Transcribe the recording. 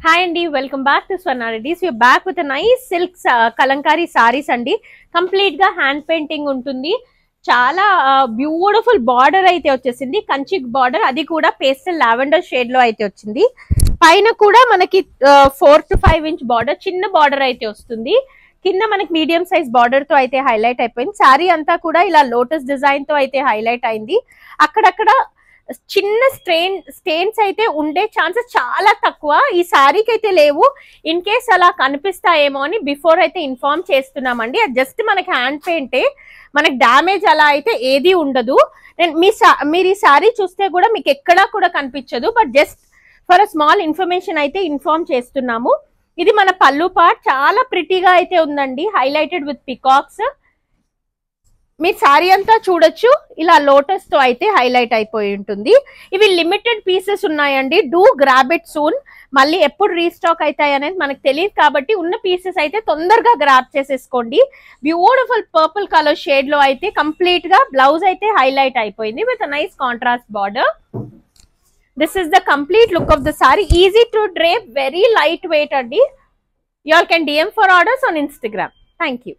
Hi అండి, welcome back to Swarna Reddy's. You back with nice silk kalamkari saris అండి. Complete గా hand painting ఉంటుంది. చాలా బ్యూటిఫుల్ బార్డర్ అయితే వచ్చేసింది, కంచి బార్డర్, అది కూడా పేస్టల్ లావెండర్ షేడ్ లో అయితే వచ్చింది. పైన కూడా మనకి 4 to 5 inch బార్డర్, చిన్న బార్డర్ అయితే వస్తుంది. కింద మనకి మీడియం సైజ్ బార్డర్ తో అయితే హైలైట్ అయిపోయింది. శారీ అంతా కూడా ఇలా లోటస్ డిజైన్ తో అయితే హైలైట్ అయింది. అక్కడక్కడ చిన్న స్టెయిన్స్ అయితే ఉండే ఛాన్సెస్ చాలా తక్కువ. ఈ శారీకి అయితే లేవు. ఇన్ కేస్ అలా కనిపిస్తాయేమో అని బిఫోర్ అయితే ఇన్ఫార్మ్ చేస్తున్నామండి. అది జస్ట్ మనకి హ్యాండ్ పెయింటే, మనకి డ్యామేజ్ అలా అయితే ఏది ఉండదు. మీరు ఈ శారీ చూస్తే కూడా మీకు ఎక్కడా కూడా కనిపించదు. But just for a small information అయితే ఇన్ఫార్మ్ చేస్తున్నాము. ఇది మన పళ్ళు పార్ట్, చాలా ప్రిటీగా అయితే ఉందండి, హైలైటెడ్ విత్ పికాక్స్. మీరు శారీ అంతా చూడొచ్చు, ఇలా లోటస్ తో అయితే హైలైట్ అయిపోయి ఉంటుంది. ఇవి లిమిటెడ్ పీసెస్ ఉన్నాయండి. Do grab it soon. మళ్ళీ ఎప్పుడు రీస్టాక్ అవుతాయి అనేది మనకు తెలియదు, కాబట్టి ఉన్న పీసెస్ అయితే తొందరగా గ్రాబ్ చేసేసుకోండి. బ్యూటిఫుల్ పర్పుల్ కలర్ షేడ్ లో అయితే కంప్లీట్ గా బ్లౌజ్ అయితే హైలైట్ అయిపోయింది with nice contrast border. This is the complete look of the saree. Easy to drape, very lightweight andi. You all can DM for orders on Instagram. Thank you.